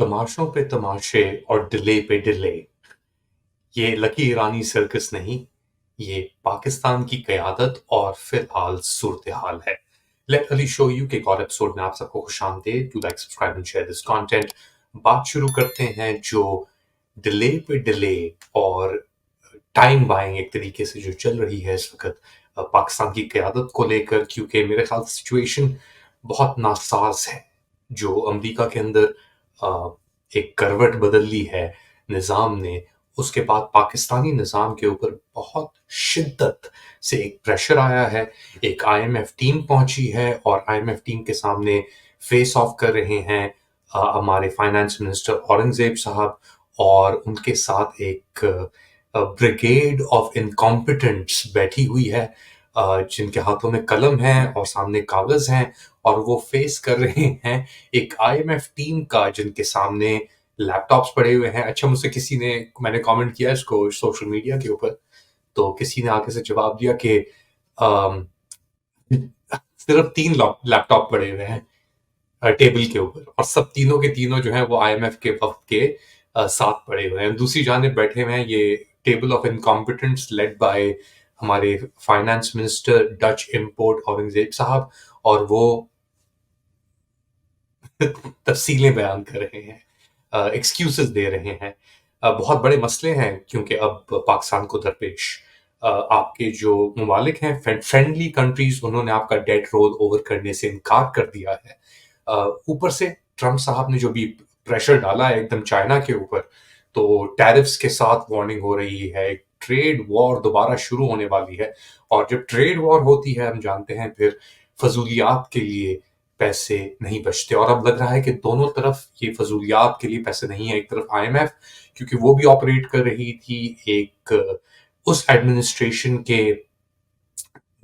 तमाशों पे तमाशे और डिले पे डिले। ये लकी ईरानी सर्कस नहीं, ये पाकिस्तान की क़यादत और फ़िलहाल सूरत-ए-हाल है। लेट अली शो यू के एक और एपिसोड में आप सबको खुशामदीद। Do like, subscribe and share this content. बात शुरू करते हैं जो डिले पे डिले और टाइम बाइंग एक तरीके से जो चल रही है इस वक़्त पाकिस्तान की क़यादत को लेकर, क्योंकि मेरे ख़्याल से सिचुएशन बहुत नासाज़ है। जो अमरीका के अंदर एक करवट बदल ली है निज़ाम ने, उसके बाद पाकिस्तानी निज़ाम के ऊपर बहुत शिद्दत से एक प्रेशर आया है। एक आईएमएफ टीम पहुंची है और आईएमएफ टीम के सामने फेस ऑफ कर रहे हैं हमारे फाइनेंस मिनिस्टर औरंगजेब साहब, और उनके साथ एक ब्रिगेड ऑफ इनकॉम्पिटेंट्स बैठी हुई है, जिनके हाथों में कलम है और सामने कागज हैं, और वो फेस कर रहे हैं एक आईएमएफ टीम का जिनके सामने लैपटॉप्स पड़े हुए हैं। अच्छा, मुझसे किसी ने, मैंने कमेंट किया इसको सोशल मीडिया के ऊपर, तो किसी ने आके से जवाब दिया कि अम, सिर्फ 3 लैपटॉप पड़े हुए हैं टेबल के ऊपर, और सब तीनों के तीनों जो हैं वो आईएमएफ के वक्त के साथ पड़े हुए हैं। दूसरी जानिब बैठे हुए हैं ये टेबल ऑफ इनकॉम्पिटेंट्स लेड बाय हमारे finance minister Dutch import Aurangzeb साहब, और वो तफसीलें बयान कर रहे हैं, एक्सक्यूजेस दे रहे हैं। बहुत बड़े मसले हैं, क्योंकि अब पाकिस्तान को दरपेश आपके जो ममालिक हैं फ्रेंडली कंट्रीज, उन्होंने आपका डेट रोल ओवर करने से इनकार कर दिया है। ऊपर से ट्रंप साहब ने जो भी प्रेशर डाला है एकदम चाइना के ऊपर, तो टैरिफ्स के साथ वार्निंग हो रही है, ट्रेड वॉर दोबारा शुरू होने वाली है। और जब ट्रेड वॉर होती है, हम जानते हैं फिर फजूलियात के लिए पैसे नहीं बचते, और अब लग रहा है कि दोनों तरफ ये फजूलियात के लिए पैसे नहीं है। एक तरफ आईएमएफ, क्योंकि वो भी ऑपरेट कर रही थी एक उस एडमिनिस्ट्रेशन के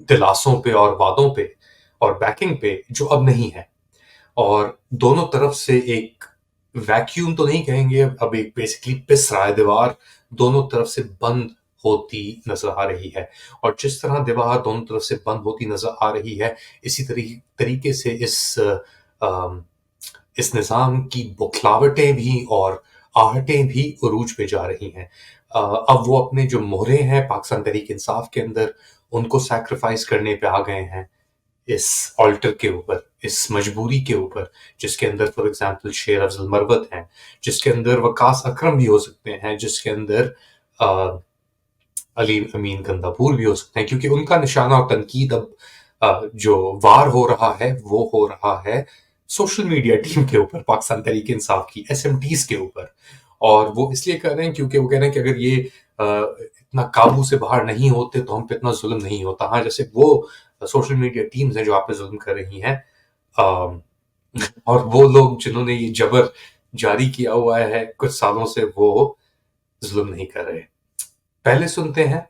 दिलासों पे और वादों पे और बैकिंग पे जो अब नहीं है, और दोनों तरफ से एक वैक्यूम तो नहीं कहेंगे, अब एक बेसिकली पिस रहा है दीवार, दोनों तरफ से बंद होती नजर आ रही है। और जिस तरह दीवार दोनों तरफ से बंद होती नजर आ रही है, इसी तरीके से इस निज़ाम की बौखलाहटें भी और आहटें भी उरूज पे जा रही हैं। अब वो अपने जो मोहरे हैं पाकिस्तान तहरीक इंसाफ के अंदर, उनको सैक्रिफाइस करने पे आ गए हैं इस ऑल्टर के ऊपर, इस मजबूरी के ऊपर, जिसके अंदर फॉर एग्जांपल शेर अफजल मरवत हैं, जिसके अंदर वकास अकरम भी हो सकते हैं, जिसके अंदर अली अमीन गंदापुर भी हो सकते हैं, क्योंकि उनका निशाना और तनकीद अब जो वार हो रहा है वो हो रहा है सोशल मीडिया टीम के ऊपर, पाकिस्तान तहरीक इंसाफ की एसएमटीज के ऊपर। और वो इसलिए कर रहे हैं क्योंकि वो कह रहे हैं कि अगर ये इतना काबू से बाहर नहीं होते तो हम पे इतना जुल्म नहीं होता। हाँ, जैसे वो सोशल मीडिया टीम्स हैं जो आप पे जुल्म कर रही हैं, अम, और वो लोग जिन्होंने ये जबर जारी किया हुआ है कुछ सालों से, वो जुल्म नहीं कर रहे। पहले सुनते हैं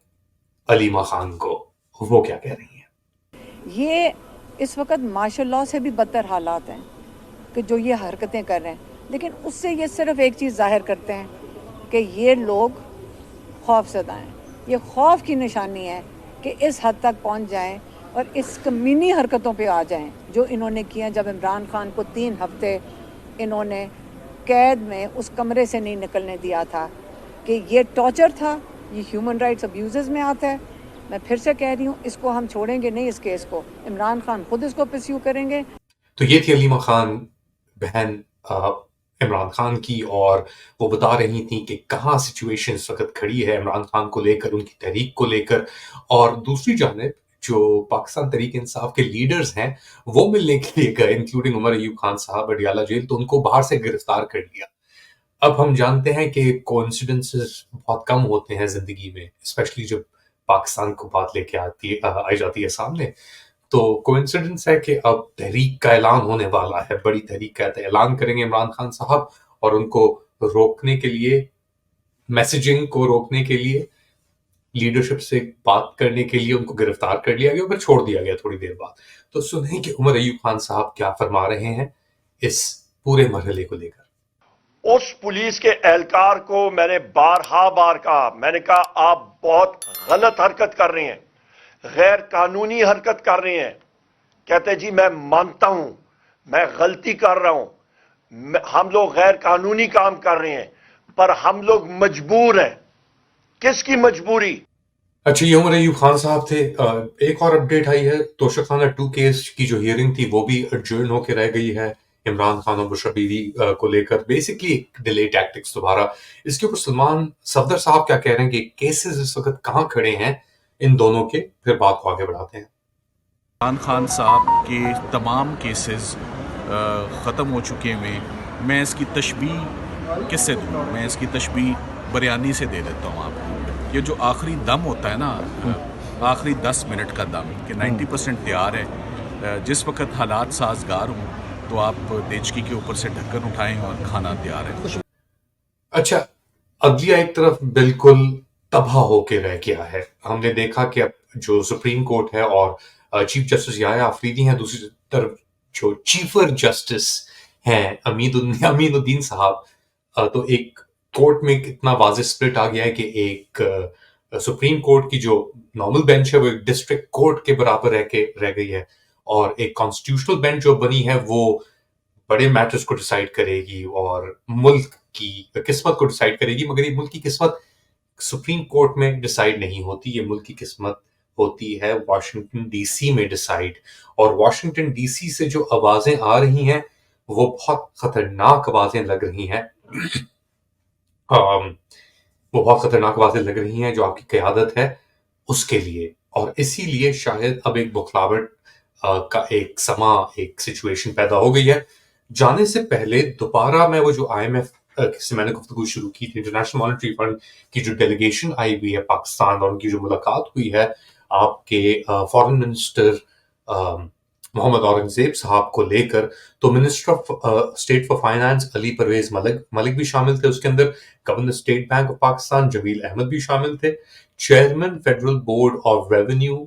अलीमा खान को, वो क्या कह रही हैं। ये इस वक्त मार्शल लॉ से भी बदतर हालात हैं कि जो ये हरकतें कर रहे हैं, लेकिन उससे ये सिर्फ एक चीज़ जाहिर करते हैं कि ये लोग खौफज़दा हैं। ये खौफ की निशानी है कि इस हद तक पहुंच जाएं और इस कमीनी हरकतों पे आ जाएं जो इन्होंने किया। जब इमरान खान को 3 हफ्ते इन्होंने कैद में उस कमरे से नहीं निकलने दिया था, कि ये टॉर्चर था, ये ह्यूमन राइट्स अब्यूज़ में आता है। मैं फिर से कह रही हूँ, इसको हम छोड़ेंगे नहीं। इस केस को इमरान खान खुद इसको परस्यू करेंगे। तो ये थी अलीमा खान, बहन इमरान खान की, और वो बता रही थी कि कहाँ सिचुएशन इस वक्त खड़ी है इमरान खान को लेकर, उनकी तहरीक को लेकर। और दूसरी जानिब जो पाकिस्तान तहरीक इंसाफ के लीडर्स हैं, वो मिलने के लिए गए, इंक्लूडिंग उमर अयूब खान साहब अडियाला जेल, तो उनको बाहर से गिरफ्तार कर लिया। अब हम जानते हैं कि कोइंसिडेंसेस बहुत कम होते हैं जिंदगी में, स्पेशली जब पाकिस्तान को बात लेके आई जाती है सामने। तो कोइंसिडेंस है कि अब तहरीक का ऐलान होने वाला है, बड़ी तहरीक का ऐलान करेंगे इमरान खान साहब, और उनको रोकने के लिए, मैसेजिंग को रोकने के लिए, लीडरशिप से बात करने के लिए उनको गिरफ्तार कर लिया गया, फिर छोड़ दिया गया थोड़ी देर बाद। तो सुने कि उमर अयूब खान साहब क्या फरमा रहे हैं इस पूरे मरहले को लेकर। उस पुलिस के एहलकार को मैंने बार कहा, मैंने कहा आप बहुत गलत हरकत कर रही हैं, गैर कानूनी हरकत कर रही हैं। कहते जी मैं मानता हूं, मैं गलती कर रहा हूं, हम लोग गैर कानूनी काम कर रहे हैं, पर हम लोग मजबूर हैं। किसकी मजबूरी? अच्छा, ये उमर अयूब खान साहब थे। एक और अपडेट आई है, तोशाखाना 2 केस की जो हियरिंग थी वो भी एडजर्न होकर रह गई है इमरान खान और बुशरा बीवी को लेकर। बेसिकली डिले टैक्टिक्स दोबारा। इसके ऊपर सलमान सफदर साहब क्या कह रहे हैं कि केसेस इस वक्त कहाँ खड़े हैं इन दोनों के, फिर बात को आगे बढ़ाते हैं। इमरान खान साहब के तमाम केसेस ख़त्म हो चुके हैं। मैं इसकी तशबीह किससे दूँ? मैं इसकी तशबीह बिरयानी से दे देता हूँ आपको। ये जो आखिरी दम होता है ना, आखिरी 10 मिनट का दम कि 90% तैयार है, जिस वक्त हालात साजगार हों तो आप देचकी के ऊपर से ढक्कन उठाएं और खाना तैयार है। अच्छा, अदलिया एक तरफ बिल्कुल तबाह होके रह गया है। हमने देखा कि अब जो सुप्रीम कोर्ट है और चीफ जस्टिस याया आफरीदी हैं, दूसरी तरफ जो चीफर जस्टिस हैं अमीनुद्दीन साहब, तो एक कोर्ट में कितना वाज़ेह स्प्लिट आ गया है कि एक सुप्रीम कोर्ट की जो नॉर्मल बेंच है वो एक डिस्ट्रिक्ट कोर्ट के बराबर रह गई है, और एक कॉन्स्टिट्यूशनल बेंच जो बनी है वो बड़े मैटर्स को डिसाइड करेगी और मुल्क की किस्मत को डिसाइड करेगी। मगर ये मुल्क की किस्मत सुप्रीम कोर्ट में डिसाइड नहीं होती, ये मुल्क की किस्मत होती है वॉशिंगटन डीसी में डिसाइड। और वॉशिंगटन डीसी से जो आवाजें आ रही हैं वो बहुत खतरनाक आवाजें लग रही हैं। वो बहुत खतरनाक आवाजें लग रही हैं जो आपकी क़यादत है उसके लिए, और इसीलिए शायद अब एक बुखलाहट का एक सिचुएशन पैदा हो गई है। जाने से पहले दोबारा मैं वो जो IMF से मैंने गुफ्तगू शुरू की थी, इंटरनेशनल मॉनेटरी फंड की जो डेलीगेशन आई हुई है पाकिस्तान और उनकी जो मुलाकात हुई है आपके फॉरेन मिनिस्टर मोहम्मद औरंगजेब साहब को लेकर, तो minister of state for finance Ali Parvez Malik भी शामिल थे उसके अंदर, governor state bank of Pakistan Jameel Ahmed भी शामिल थे, chairman federal board of revenue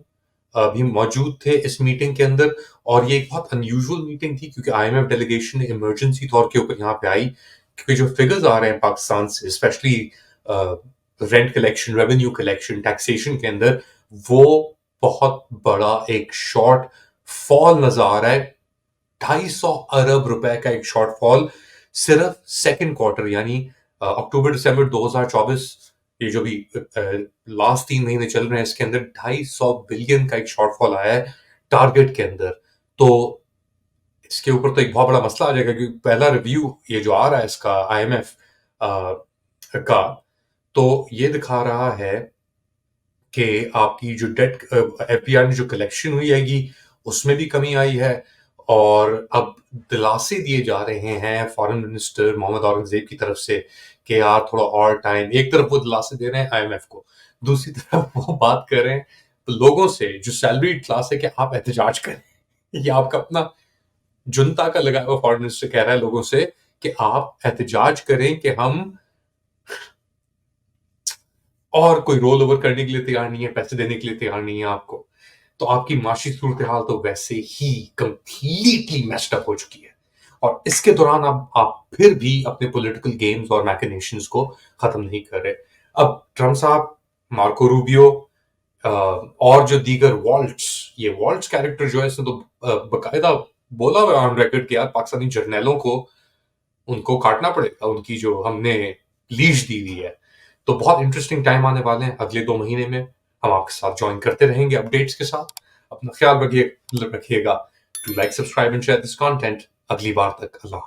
भी मौजूद थे इस मीटिंग के अंदर। और ये एक बहुत अनयूजुअल मीटिंग थी क्योंकि IMF डेलीगेशन इमरजेंसी तौर के ऊपर यहाँ पे आई, क्योंकि जो फिगर्स आ रहे हैं पाकिस्तान से specially rent collection, revenue collection, taxation के अंदर, वो बहुत बड़ा एक शॉर्ट फॉल नजर आ रहा है। 250 अरब रुपए का एक शॉर्ट फॉल सिर्फ सेकंड क्वार्टर यानी अक्टूबर दिसंबर 2024, ये जो भी लास्ट 3 महीने चल रहे हैं इसके अंदर 250 बिलियन का एक शॉर्टफॉल आया है टारगेट के अंदर। तो इसके ऊपर तो एक बहुत बड़ा मसला आ जाएगा क्योंकि पहला रिव्यू ये जो आ रहा है इसका IMF का, तो ये दिखा रहा है कि आपकी जो डेट FBR में जो कलेक्शन हुई हैगी उसमें भी कमी आई है, और अब दिलासे दिए जा रहे हैं फॉरेन मिनिस्टर मोहम्मद औरंगजेब की तरफ से कि यार थोड़ा और टाइम। एक तरफ वो दिलासे दे रहे हैं IMF को, दूसरी तरफ वो बात कर रहे हैं लोगों से जो सैलरी क्लास है कि आप एहतजाज करें। ये आपका अपना जुनता का लगाया हुआ फॉरेन मिनिस्टर कह रहा है लोगों से कि आप एहतजाज करें कि हम और कोई रोल ओवर करने के लिए तैयार नहीं है, पैसे देने के लिए तैयार नहीं है आपको। तो आपकी माशी सूरत हाल तो वैसे ही कंप्लीटली मेस्ड अप हो चुकी है, और इसके दौरान अब आप फिर भी अपने पॉलिटिकल गेम्स और मैकेनेशंस को खत्म नहीं कर रहे। अब ट्रम्प साहब, मार्को रूबियो और जो दीगर ये वॉल्ट्स कैरेक्टर जो है इसने तो बकायदा बोला हुआ ऑन रिकॉर्ड कि यार पाकिस्तानी जर्नैलों को उनको काटना पड़ेगा, उनकी जो हमने लीज दी हुई है। तो बहुत इंटरेस्टिंग टाइम आने वाले हैं अगले 2 महीने में, हम आपके साथ ज्वाइन करते रहेंगे अपडेट्स के साथ। अपना ख्याल रखिएगा। To like, subscribe and share this content. अगली बार तक अल्लाह।